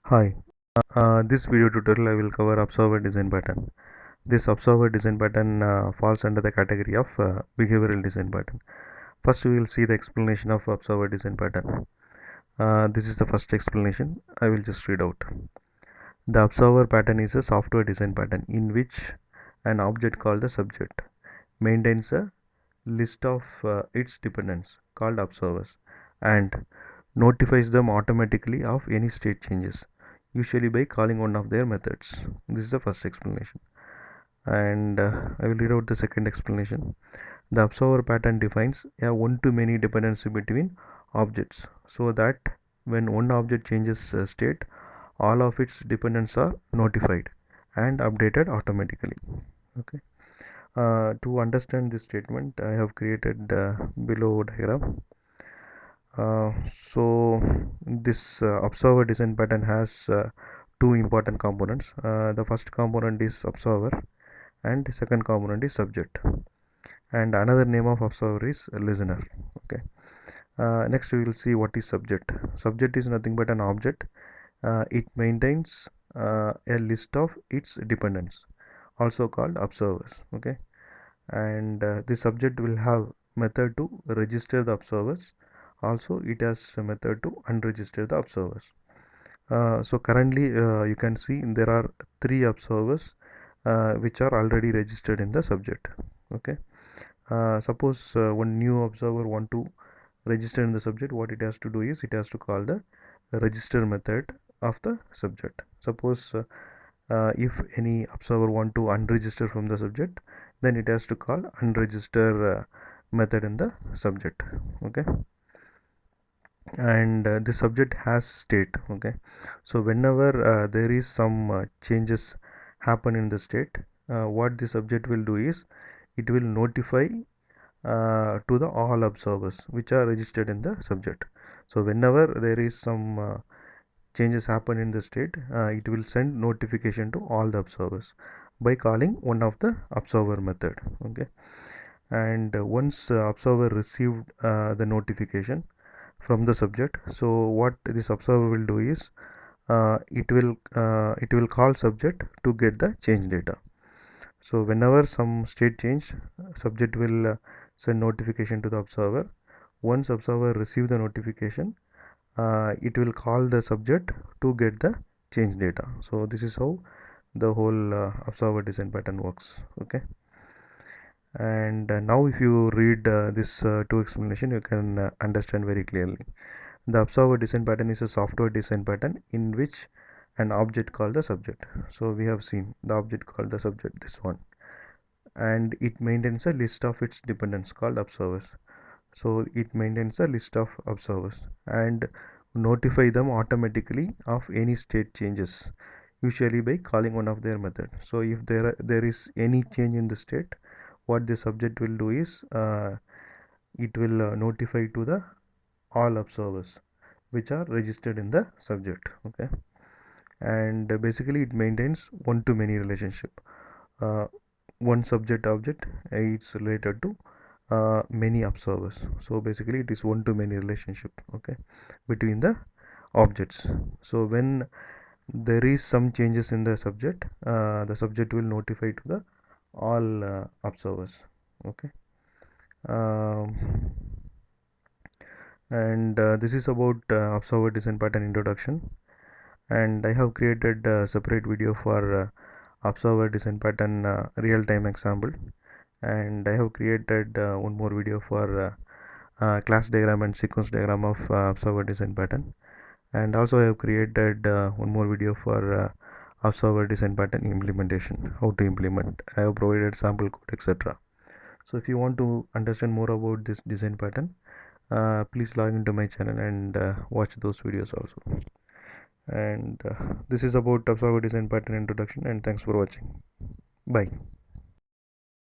Hi, this video tutorial I will cover observer design pattern. This observer design pattern falls under the category of behavioral design pattern. First, we will see the explanation of observer design pattern. This is the first explanation. I will just read out. The observer pattern is a software design pattern in which an object called the subject maintains a list of its dependents called observers and notifies them automatically of any state changes, usually by calling one of their methods. This is the first explanation. And I will read out the second explanation. The observer pattern defines a one-to-many dependency between objects so that when one object changes state, all of its dependents are notified and updated automatically. Okay. To understand this statement, I have created below diagram. So this observer design pattern has two important components. The first component is observer and second component is subject, and another name of observer is listener. Okay. Next we will see what is subject. Subject is nothing but an object. It maintains a list of its dependents, also called observers. Okay. And the subject will have method to register the observers. Also it has a method to unregister the observers. So currently you can see there are three observers which are already registered in the subject. Okay. Suppose one new observer want to register in the subject, what it has to do is it has to call the register method of the subject. Suppose if any observer want to unregister from the subject, then it has to call unregister method in the subject. Okay. And the subject has state. Okay. So whenever there is some changes happen in the state, what the subject will do is it will notify to the all observers which are registered in the subject. So whenever there is some changes happen in the state, it will send notification to all the observers by calling one of the observer method. Okay. And once observer received the notification from the subject, so what this observer will do is it will call subject to get the change data. So whenever some state change, subject will send notification to the observer. Once observer receive the notification, it will call the subject to get the change data. So this is how the whole observer design pattern works. Okay. And now if you read this two explanation, you can understand very clearly. The observer design pattern is a software design pattern in which an object called the subject. So we have seen the object called the subject, this one, and it maintains a list of its dependents called observers. So it maintains a list of observers and notify them automatically of any state changes, usually by calling one of their methods. So if there is any change in the state, what the subject will do is it will notify to the all observers which are registered in the subject. Okay. And basically it maintains one-to-many relationship. uh, One subject object is related to many observers. So basically it is one-to-many relationship. Okay, between the objects. So when there is some changes in the subject will notify to the all observers. Okay. um, and this is about observer design pattern introduction, and I have created a separate video for observer design pattern real-time example, and I have created one more video for class diagram and sequence diagram of observer design pattern, and also I have created one more video for observer design pattern implementation, how to implement. I have provided sample code, etc. So if you want to understand more about this design pattern, please log into my channel and watch those videos also. And this is about observer design pattern introduction, and thanks for watching. Bye.